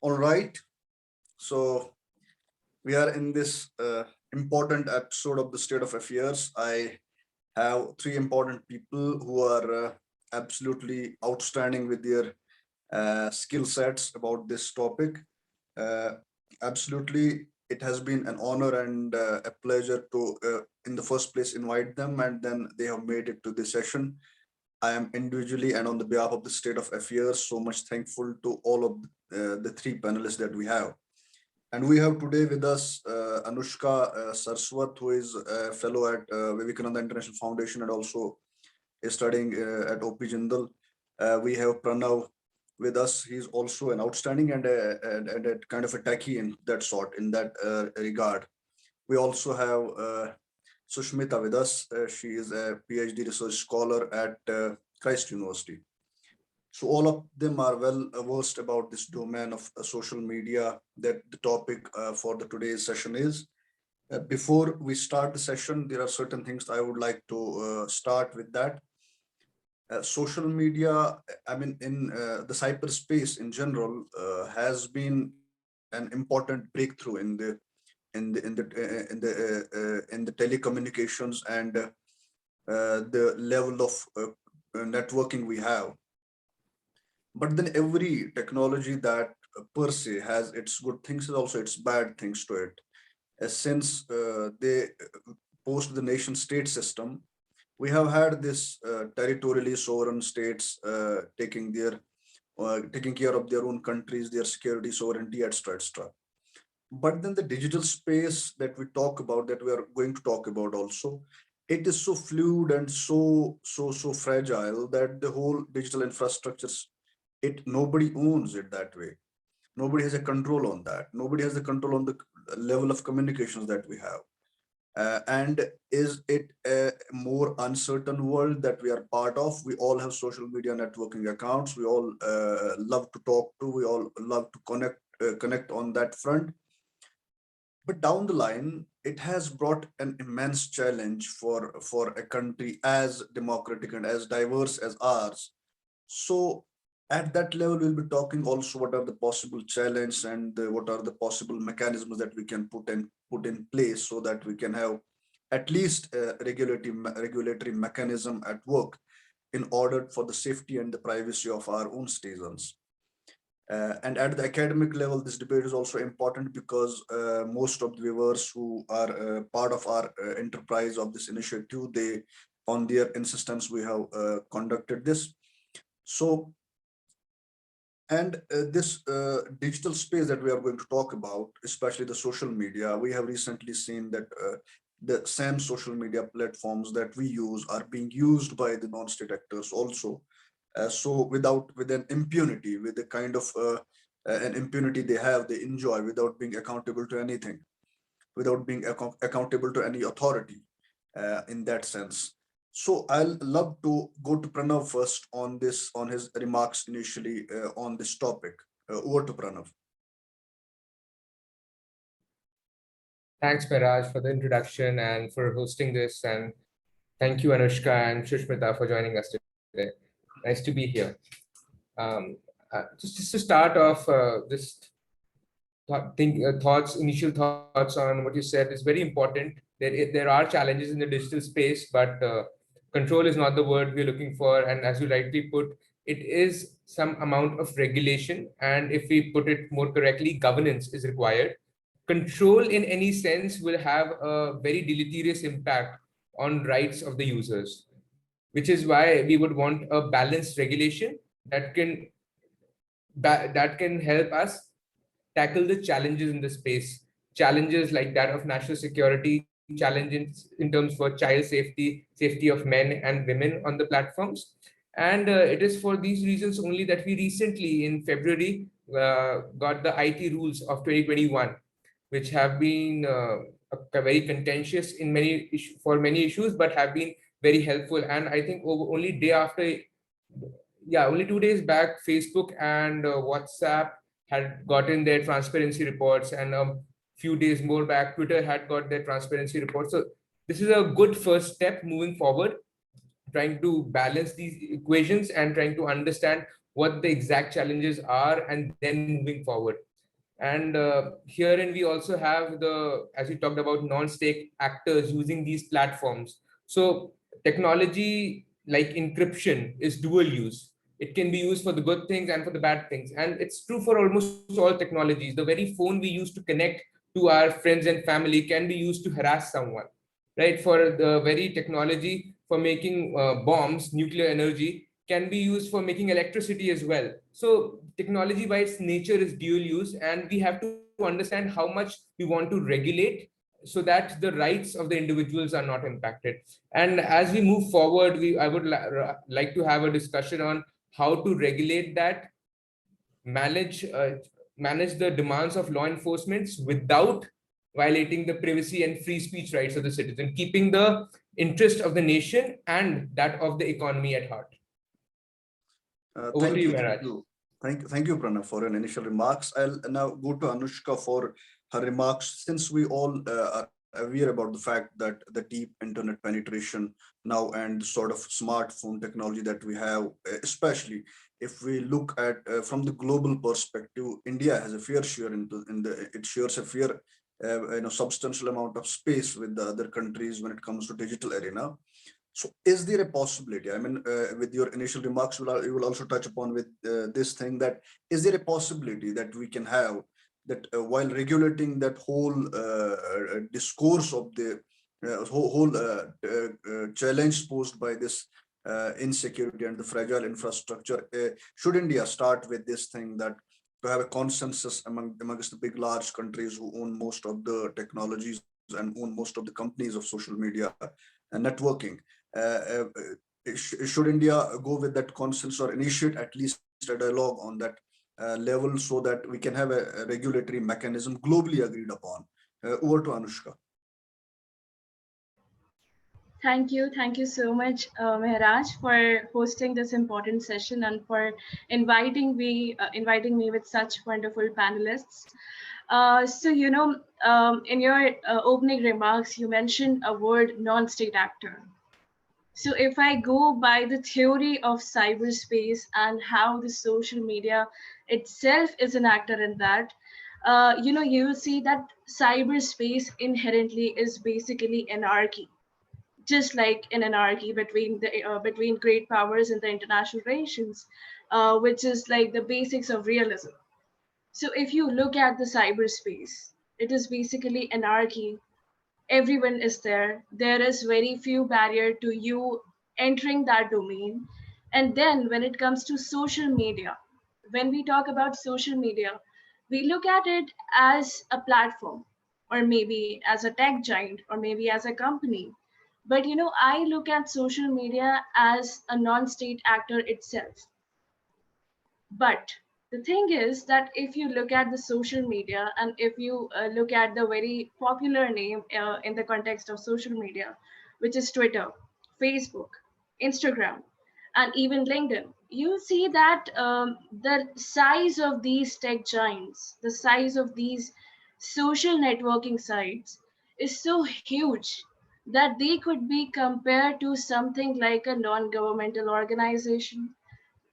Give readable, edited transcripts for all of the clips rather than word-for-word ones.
All right. So we are in this important episode of the State of Affairs. I have three important people who are absolutely outstanding with their skill sets about this topic. Uh, Absolutely, it has been an honor and a pleasure to, in the first place, invite them, and then they have made it to this session. I am individually and on the behalf of the State of Affairs so much thankful to all of the three panelists that we have. And we have today with us Anushka Saraswat, who is a fellow at Vivekananda International Foundation and also is studying at OP Jindal. We have Pranav with us. He's also an outstanding and a kind of a techie in that sort, in that regard. We also have Sushmita with us. She is a PhD research scholar at Christ University. So all of them are well versed about this domain of social media that the topic for the today's session is. Before we start the session, there are certain things I would like to start with that. Social media, I mean, in the cyberspace in general, has been an important breakthrough in the telecommunications and the level of networking we have. But then every technology that per se has its good things and also its bad things to it. Since they post the nation state system, we have had this territorially sovereign states taking care of their own countries, their security, sovereignty, etc., etc. But then the digital space that we talk about, that we are going to talk about also, it is so fluid and so fragile that the whole digital infrastructure, it nobody owns it that way. Nobody has a control on that. Nobody has the control on the level of communications that we have. And is it a more uncertain world that we are part of? We all have social media networking accounts. We all love to talk to. We all love to connect on that front. But down the line, it has brought an immense challenge for a country as democratic and as diverse as ours. So at that level, we'll be talking also what are the possible challenges and what are the possible mechanisms that we can put in place so that we can have at least a regulatory mechanism at work in order for the safety and the privacy of our own citizens. And at the academic level, this debate is also important because most of the viewers who are part of our enterprise of this initiative, they, on their insistence, we have conducted this. So, and this digital space that we are going to talk about, especially the social media, we have recently seen that the same social media platforms that we use are being used by the non-state actors also. So with an impunity, with the kind of an impunity they have, they enjoy without being accountable to anything, without being accountable to any authority in that sense. So I'll love to go to Pranav first on this, on his remarks initially on this topic. Over to Pranav. Thanks, Miraj, for the introduction and for hosting this. And thank you, Anushka and Sushmita, for joining us today. Nice to be here. Just to start off, initial thoughts on what you said is very important. There are challenges in the digital space, but control is not the word we're looking for. And as you rightly put, it is some amount of regulation. And if we put it more correctly, governance is required. Control in any sense will have a very deleterious impact on rights of the users, which is why we would want a balanced regulation that can help us tackle the challenges in the space, challenges like that of national security, challenges in terms for child safety, safety of men and women on the platforms. And it is for these reasons only that we recently in February got the IT rules of 2021, which have been very contentious in for many issues, but have been very helpful. And I think only day after, only 2 days back, Facebook and WhatsApp had gotten their transparency reports, and a few days more back, Twitter had got their transparency reports. So this is a good first step moving forward, trying to balance these equations and trying to understand what the exact challenges are, and then moving forward. And herein we also have the, as we talked about, non-state actors using these platforms. So technology like encryption is dual use. It can be used for the good things and for the bad things. And it's true for almost all technologies. The very phone we use to connect to our friends and family can be used to harass someone, right? For the very technology for making bombs, nuclear energy can be used for making electricity as well. So technology by its nature is dual use, and we have to understand how much we want to regulate so that the rights of the individuals are not impacted. And as we move forward, I would like to have a discussion on how to regulate that, manage manage the demands of law enforcement without violating the privacy and free speech rights of the citizen, keeping the interest of the nation and that of the economy at heart. Over to Thank you, you, Maharaj. thank you, Pranav, for your initial remarks. I'll now go to Anushka for her remarks. Since we all are aware about the fact that the deep internet penetration now and the sort of smartphone technology that we have, especially if we look at from the global perspective, India has a fair share in the it shares a fair substantial amount of space with the other countries when it comes to digital arena. So is there a possibility, I mean, with your initial remarks, you will also touch upon with this thing, that is there a possibility that we can have that while regulating that whole discourse of the challenge posed by this insecurity and the fragile infrastructure, should India start with this thing that to have a consensus amongst the big large countries who own most of the technologies and own most of the companies of social media and networking, should India go with that consensus or initiate at least a dialogue on that level so that we can have a regulatory mechanism globally agreed upon? Over to Anushka. Thank you so much, Mehraj, for hosting this important session and for inviting me with such wonderful panelists. In your opening remarks, you mentioned a word non-state actor. So if I go by the theory of cyberspace and how the social media itself is an actor in that, you will see that cyberspace inherently is basically anarchy, just like an anarchy between great powers in the international relations, which is like the basics of realism. So if you look at the cyberspace, it is basically anarchy. Everyone is there. There is very few barrier to you entering that domain. And then when it comes to social media, when we talk about social media, we look at it as a platform, or maybe as a tech giant, or maybe as a company. But I look at social media as a non-state actor itself. But the thing is that if you look at the social media and if you look at the very popular name in the context of social media, which is Twitter, Facebook, Instagram, and even LinkedIn, you see that the size of these tech giants, the size of these social networking sites is so huge that they could be compared to something like a non-governmental organization,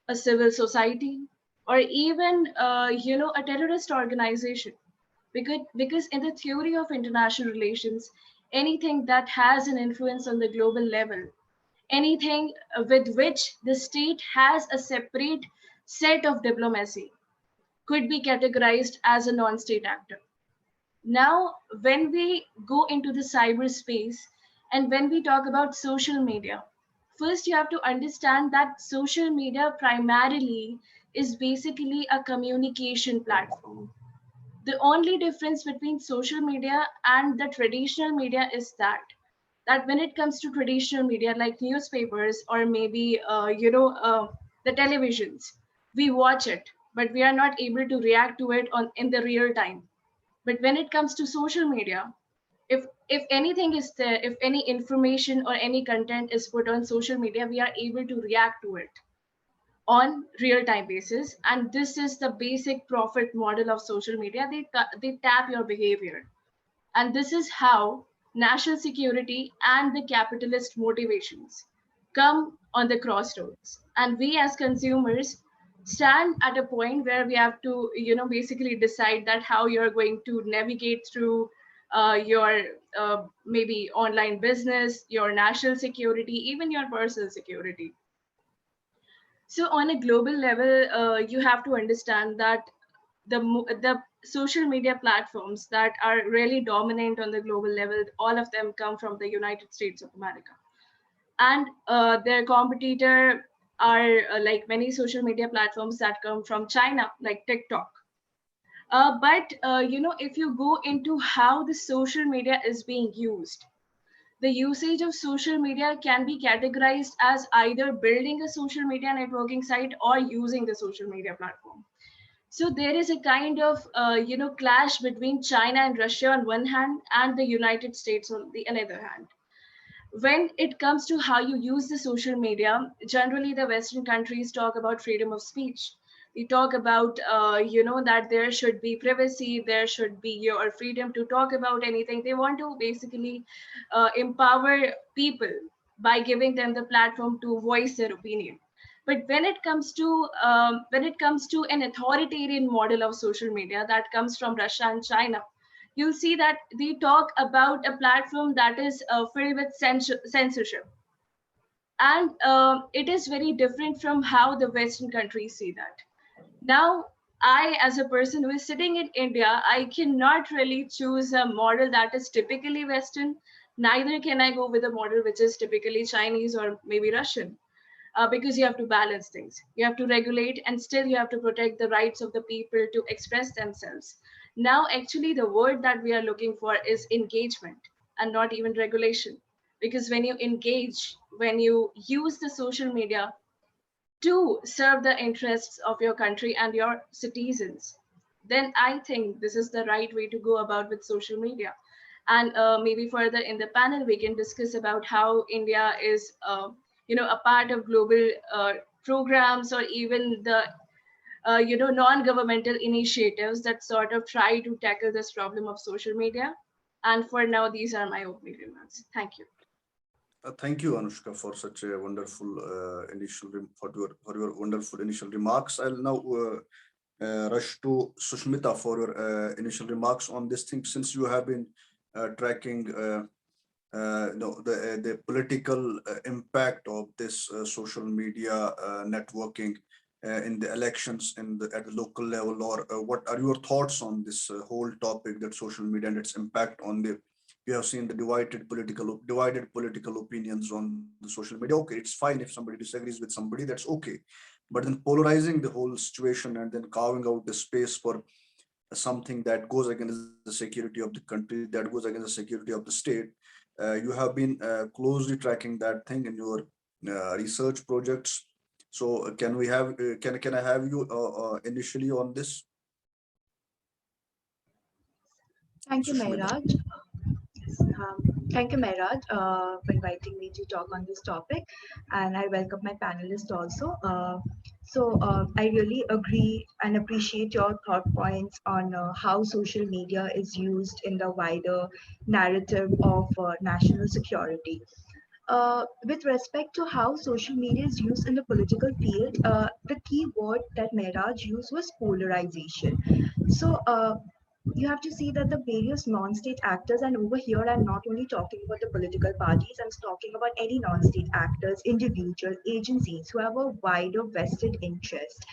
a civil society, or even a terrorist organization. Because in the theory of international relations, anything that has an influence on the global level, anything with which the state has a separate set of diplomacy, could be categorized as a non-state actor. Now, when we go into the cyberspace and when we talk about social media, first you have to understand that social media primarily is basically a communication platform. The only difference between social media and the traditional media is that when it comes to traditional media like newspapers or maybe the televisions, we watch it, but we are not able to react to it in the real time. But when it comes to social media, if anything is there, if any information or any content is put on social media, we are able to react to it on real time basis. And this is the basic profit model of social media. They tap your behavior, and this is how national security and the capitalist motivations come on the crossroads. And we as consumers, stand at a point where we have to, basically decide that how you're going to navigate through your maybe online business, your national security, even your personal security. So on a global level, you have to understand that the social media platforms that are really dominant on the global level, all of them come from the United States of America, and their competitor are like many social media platforms that come from China, like TikTok. But if you go into how the social media is being used, the usage of social media can be categorized as either building a social media networking site or using the social media platform. So there is a kind of clash between China and Russia on one hand, and the United States on the other hand. When it comes to how you use the social media, generally the Western countries talk about freedom of speech. We talk about, that there should be privacy, there should be your freedom to talk about anything. They want to basically empower people by giving them the platform to voice their opinion. But when it comes to an authoritarian model of social media that comes from Russia and China, you'll see that they talk about a platform that is filled with censorship. And it is very different from how the Western countries see that. Now, I, as a person who is sitting in India, I cannot really choose a model that is typically Western. Neither can I go with a model which is typically Chinese or maybe Russian, because you have to balance things. You have to regulate, and still you have to protect the rights of the people to express themselves. Now, actually, the word that we are looking for is engagement and not even regulation. Because when you engage, when you use the social media to serve the interests of your country and your citizens, then I think this is the right way to go about with social media. And maybe further in the panel, we can discuss about how India is, a part of global programs, or even the, non-governmental initiatives that sort of try to tackle this problem of social media. And for now, these are my opening remarks. Thank you. Thank you, Anushka, for such a wonderful for your wonderful initial remarks. I'll now rush to Sushmita for your initial remarks on this thing, since you have been tracking the political impact of this social media networking in the elections at the local level, or what are your thoughts on this whole topic, that social media and its impact on the, you have seen the divided political opinions on the social media. Okay, it's fine if somebody disagrees with somebody, that's okay, but then polarizing the whole situation and then carving out the space for something that goes against the security of the country, that goes against the security of the state. You have been closely tracking that thing in your research projects. So can I have you initially on this, Thank you, Sushmita? Mehraj. Thank you, Mehraj, for inviting me to talk on this topic, and I welcome my panelists also. I really agree and appreciate your thought points on how social media is used in the wider narrative of national security. With respect to how social media is used in the political field, the key word that Mehraj used was polarization. So you have to see that the various non-state actors, and over here I'm not only talking about the political parties, I'm talking about any non-state actors, individual agencies who have a wider vested interest,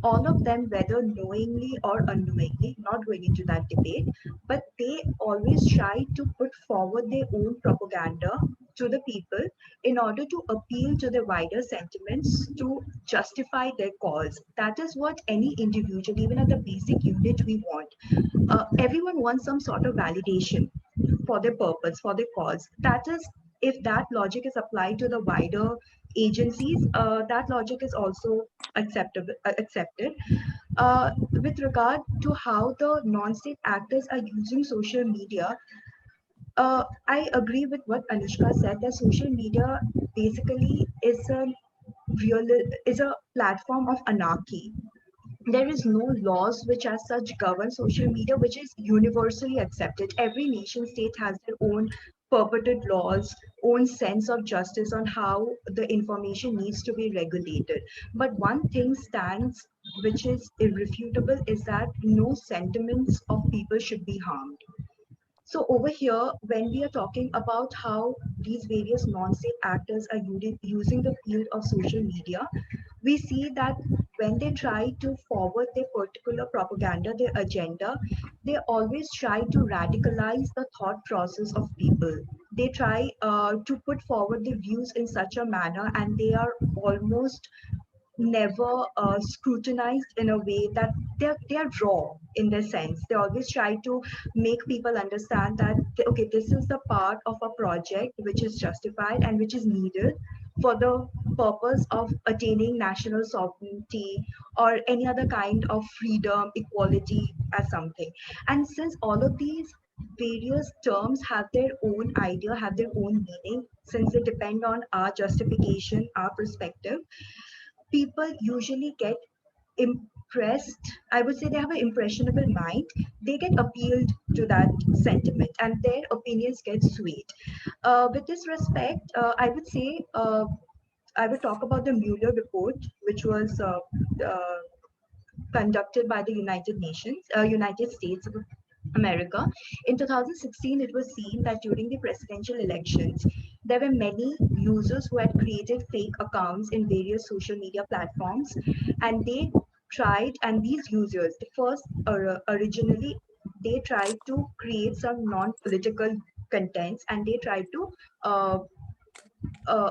all of them, whether knowingly or unknowingly, not going into that debate, but they always try to put forward their own propaganda to the people in order to appeal to the wider sentiments, to justify their cause. That is what any individual, even at the basic unit, we want. Everyone wants some sort of validation for their purpose, for their cause. That is, if that logic is applied to the wider agencies, that logic is also accepted. With regard to how the non-state actors are using social media, I agree with what Anushka said, that social media basically real is a platform of anarchy. There is no laws which as such govern social media which is universally accepted. Every nation state has their own purported laws, own sense of justice on how the information needs to be regulated. But one thing stands, which is irrefutable, is that no sentiments of people should be harmed. So over here, when we are talking about how these various non-state actors are using the field of social media, we see that when they try to forward their particular propaganda, their agenda, they always try to radicalize the thought process of people. They try to put forward their views in such a manner, and they are almost never scrutinized in a way that they are raw in their sense. They always try to make people understand that okay, this is the part of a project which is justified and which is needed for the purpose of attaining national sovereignty or any other kind of freedom, equality as something. And since all of these various terms have their own idea, have their own meaning, since they depend on our justification, our perspective, people usually get impressed. I would say they have an impressionable mind. They get appealed to that sentiment and their opinions get swayed. With this respect, I would say I would talk about the Mueller report, which was uh, conducted by the United States of America. In 2016, it was seen that during the presidential elections, there were many users who had created fake accounts in various social media platforms, and they tried, and these users, the first originally, they tried to create some non-political contents, and they tried to uh,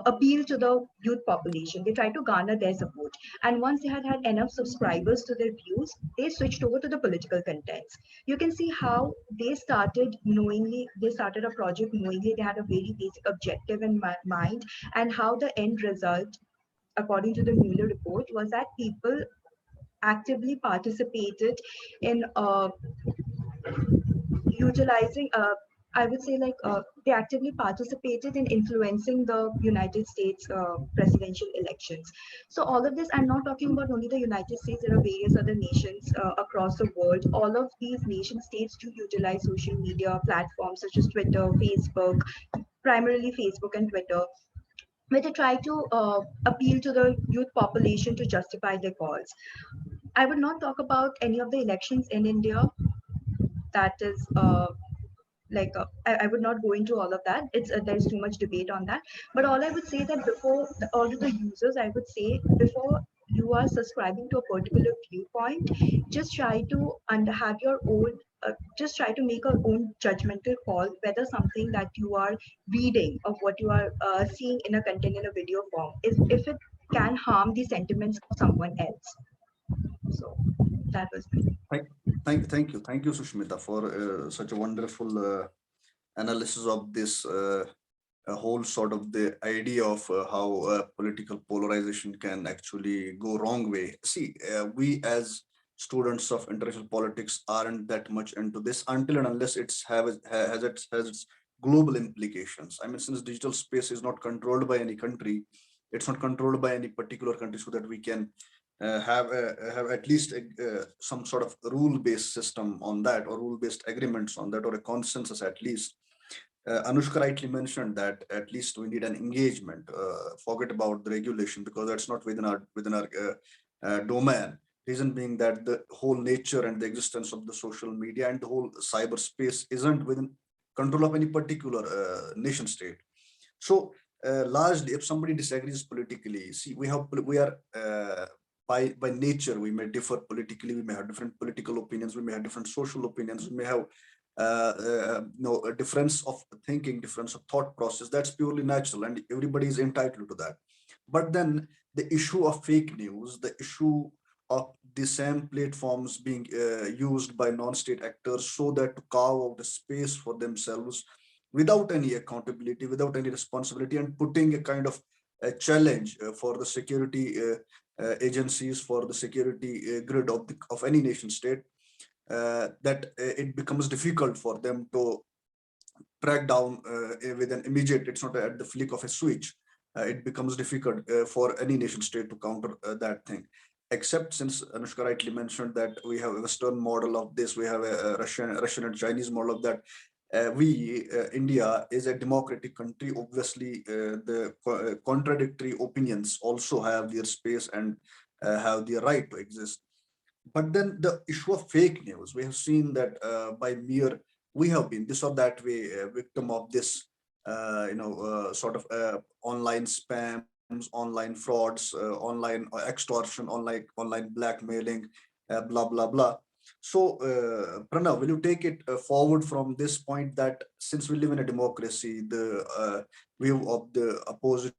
appeal to the youth population. They tried to garner their support. And once they had enough subscribers to their views, they switched over to the political contents. You can see how they started knowingly, they started a project knowingly, they had a very basic objective in mind, and how the end result, according to the Mueller report, was that people actively participated in utilizing I would say like they actively participated in influencing the United States presidential elections. So all of this, I'm not talking about only the United States, there are various other nations across the world. All of these nation states do utilize social media platforms such as Twitter, Facebook, primarily Facebook and Twitter, where they try to appeal to the youth population to justify their cause. I would not talk about any of the elections in India. That is I would not go into all of that. It's there's too much debate on that. But all I would say that before all of the users, I would say before you are subscribing to a particular viewpoint, just try to have your own. Just try to make your own judgmental call whether something that you are reading of what you are seeing in a content in a video form is if it can harm the sentiments of someone else. So that was me. Thank, thank you, Sushmita, for such a wonderful analysis of this whole sort of the idea of how political polarization can actually go wrong way. See, we as students of international politics aren't that much into this until and unless has its global implications. I mean, since digital space is not controlled by any country, it's not controlled by any particular country, so that we can have at least some sort of rule-based system on that, or rule-based agreements on that, or a consensus at least. Anushka rightly mentioned that at least we need an engagement. Forget about the regulation, because that's not within our domain. Reason being that the whole nature and the existence of the social media and the whole cyberspace isn't within control of any particular nation state. So largely, if somebody disagrees politically, see, we are by nature we may differ politically, we may have different political opinions, we may have different social opinions, we may have a difference of thinking, difference of thought process. That's purely natural, and everybody is entitled to that. But then the issue of fake news, the issue of the same platforms being used by non-state actors so that to carve out a space for themselves without any accountability, without any responsibility, and putting a kind of a challenge for the security agencies, for the security grid of any nation state, that it becomes difficult for them to track down with an immediate, it's not at the flick of a switch. It becomes difficult for any nation state to counter that thing. Except, since Anushka rightly mentioned that we have a Western model of this, we have a Russian and Chinese model of that. India is a democratic country. Obviously, the contradictory opinions also have their space and have their right to exist. But then the issue of fake news, we have seen that we have been this or that way victim of this, sort of online spams, online frauds, online extortion, online blackmailing, blah blah blah. So, Pranav, will you take it forward from this point that since we live in a democracy, the view of the opposite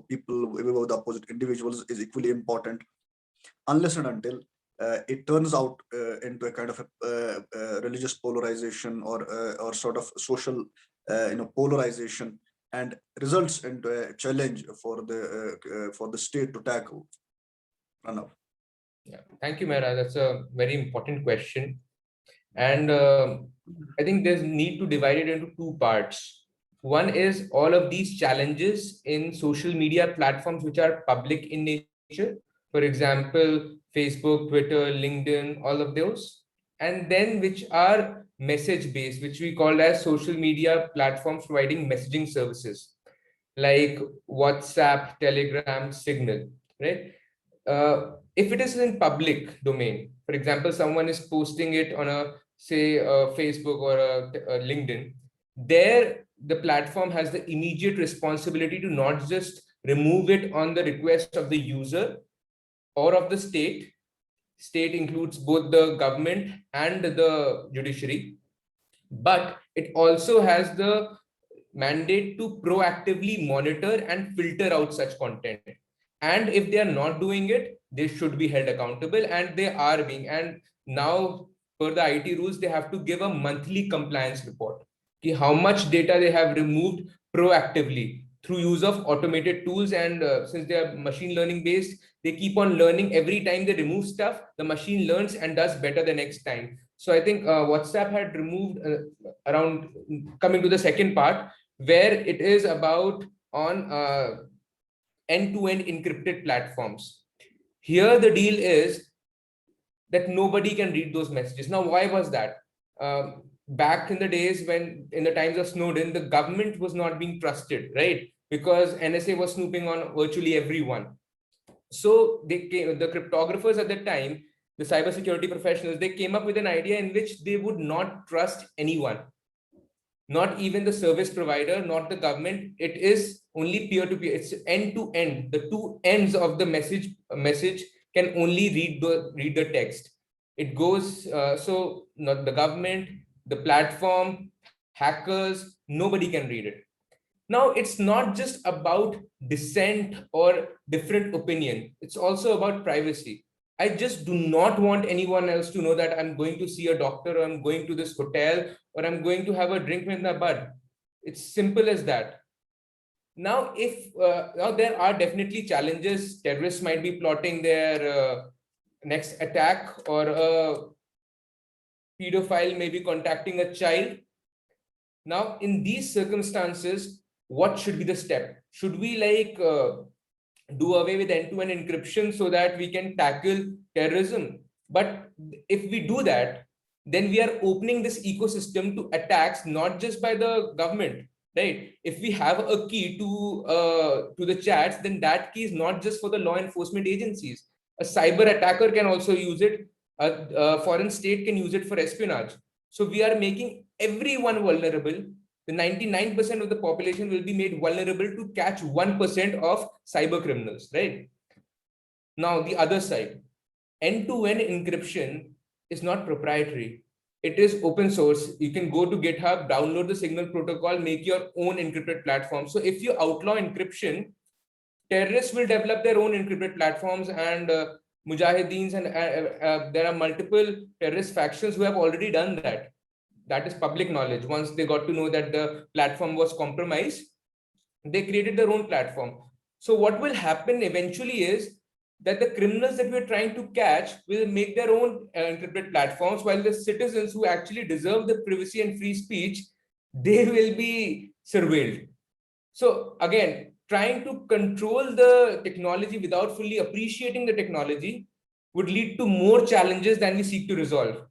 people, view of the opposite individuals is equally important, unless and until it turns out into a kind of religious polarization or sort of social polarization, and results into a challenge for the state to tackle. Pranav. Yeah, thank you, Mehra. That's a very important question. And I think there's need to divide it into two parts. One is all of these challenges in social media platforms which are public in nature. For example, Facebook, Twitter, LinkedIn, all of those. And then which are message based, which we call as social media platforms providing messaging services like WhatsApp, Telegram, Signal, right? If it is in public domain, for example, someone is posting it on a, say, Facebook or a LinkedIn, there the platform has the immediate responsibility to not just remove it on the request of the user or of the state. State includes both the government and the judiciary, but it also has the mandate to proactively monitor and filter out such content. And if they are not doing it, they should be held accountable, and they are being. And now, per the IT rules, they have to give a monthly compliance report. How much data they have removed proactively through use of automated tools. And since they are machine learning based, they keep on learning. Every time they remove stuff, the machine learns and does better the next time. So I think WhatsApp had removed around, coming to the second part, where it is about on end-to-end encrypted platforms. Here the deal is that nobody can read those messages. Now, why was that? Back in the days when, in the times of Snowden, the government was not being trusted, right? Because NSA was snooping on virtually everyone. So the cryptographers at that time, the cybersecurity professionals, they came up with an idea in which they would not trust anyone, not even the service provider, not the government. It is only peer-to-peer. It's end-to-end. The two ends of the message can only read the text. It goes so not the government, the platform, hackers, nobody can read it. Now, it's not just about dissent or different opinion. It's also about privacy. I just do not want anyone else to know that I'm going to see a doctor, or I'm going to this hotel, or I'm going to have a drink with my bud. It's simple as that. Now, now there are definitely challenges. Terrorists might be plotting their next attack, or a pedophile may be contacting a child. Now, in these circumstances, what should be the step? Should we do away with end-to-end encryption so that we can tackle terrorism? But if we do that, then we are opening this ecosystem to attacks, not just by the government, right? If we have a key to the chats, then that key is not just for the law enforcement agencies. A cyber attacker can also use it. A foreign state can use it for espionage. So we are making everyone vulnerable. The 99% of the population will be made vulnerable to catch 1% of cyber criminals, right? Now, the other side, end-to-end encryption is not proprietary. It is open source. You can go to GitHub, download the Signal protocol, make your own encrypted platform. So if you outlaw encryption, terrorists will develop their own encrypted platforms, and mujahideens, and there are multiple terrorist factions who have already done that. That is public knowledge. Once they got to know that the platform was compromised, they created their own platform. So what will happen eventually is that the criminals that we're trying to catch will make their own encrypted platforms, while the citizens who actually deserve the privacy and free speech, they will be surveilled. So again, trying to control the technology without fully appreciating the technology would lead to more challenges than we seek to resolve.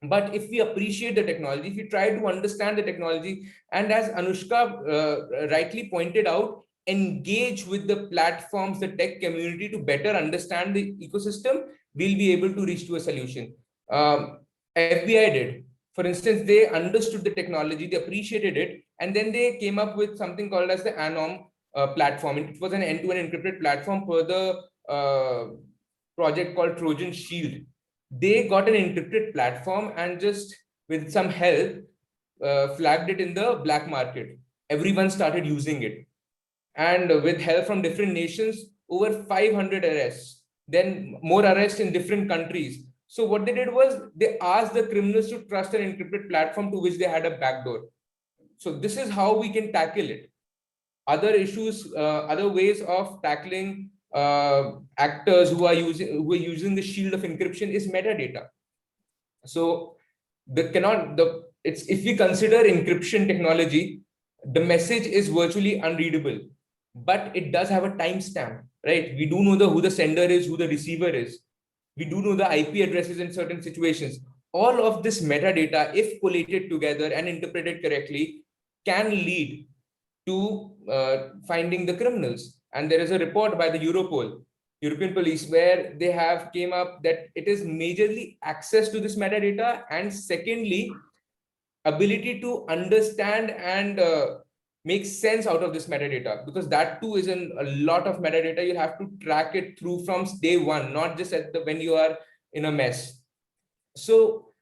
But if we appreciate the technology, if we try to understand the technology, and as Anushka rightly pointed out, engage with the platforms, the tech community to better understand the ecosystem, we'll be able to reach to a solution. FBI did. For instance, they understood the technology, they appreciated it, and then they came up with something called as the Anom platform. It was an end-to-end encrypted platform for the project called Trojan Shield. They got an encrypted platform and just with some help flagged it in the black market. Everyone started using it, and with help from different nations, over 500 arrests, then more arrests in different countries. So what they did was they asked the criminals to trust an encrypted platform to which they had a backdoor. So this is how we can tackle it. Other issues, other ways of tackling actors who are using the shield of encryption is metadata. So it's, if we consider encryption technology, the message is virtually unreadable, but it does have a timestamp, right? We do know who the sender is, who the receiver is. We do know the IP addresses in certain situations. All of this metadata, if collated together and interpreted correctly, can lead to finding the criminals. And there is a report by the Europol, European police, where they have came up that it is majorly access to this metadata, and secondly, ability to understand and make sense out of this metadata, because that too is a lot of metadata. You have to track it through from day one, not just at the when you are in a mess. So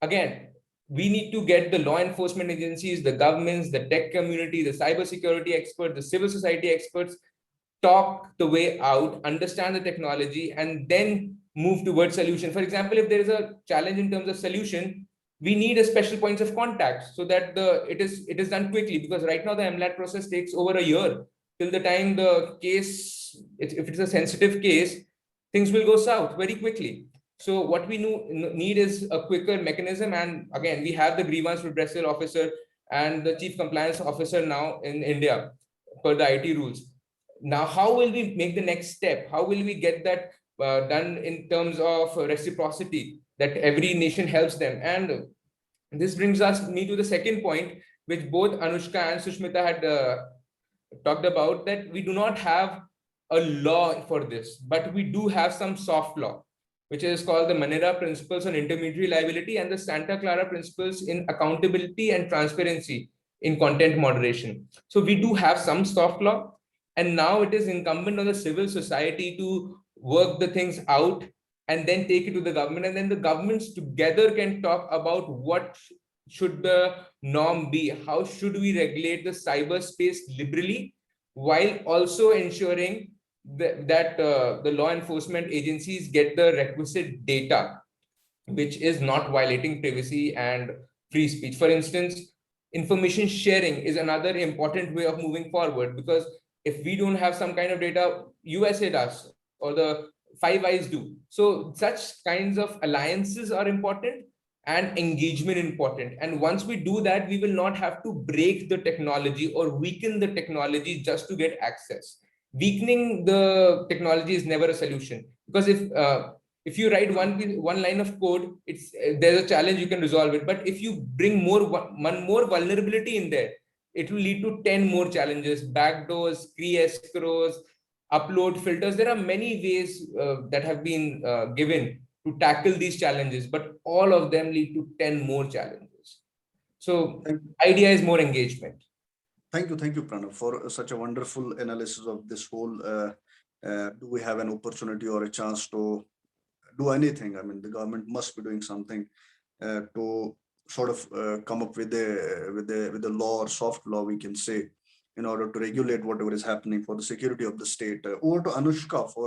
again, we need to get the law enforcement agencies, the governments, the tech community, the cybersecurity experts, the civil society experts, talk the way out, understand the technology, and then move towards solution. For example, if there is a challenge in terms of solution, we need a special points of contact so that it is done quickly, because right now the MLAT process takes over a year till the time the case, if it's a sensitive case, things will go south very quickly. So what we need is a quicker mechanism. And again, we have the grievance redressal officer and the chief compliance officer now in India per the IT rules. Now, how will we make the next step? How will we get that done in terms of reciprocity, that every nation helps them? And this brings me to the second point, which both Anushka and Sushmita had talked about, that we do not have a law for this, but we do have some soft law, which is called the Manila Principles on Intermediary Liability and the Santa Clara Principles in Accountability and Transparency in Content Moderation. So we do have some soft law, and now it is incumbent on the civil society to work the things out and then take it to the government, and then the governments together can talk about what should the norm be, how should we regulate the cyberspace liberally, while also ensuring that the law enforcement agencies get the requisite data, which is not violating privacy and free speech. For instance, information sharing is another important way of moving forward, because if we don't have some kind of data, USA does, or the Five Eyes do. So such kinds of alliances are important and engagement important. And once we do that, we will not have to break the technology or weaken the technology just to get access. Weakening the technology is never a solution, because if you write one line of code, there's a challenge, you can resolve it. But if you bring one more vulnerability in there, it will lead to 10 more challenges: backdoors, escrows, upload filters. There are many ways that have been given to tackle these challenges, but all of them lead to 10 more challenges. So idea is more engagement. Thank you, Pranav, for such a wonderful analysis of this whole. Do we have an opportunity or a chance to do anything? I mean, the government must be doing something to sort of come up with a law or soft law, we can say, in order to regulate whatever is happening for the security of the state. Over to Anushka for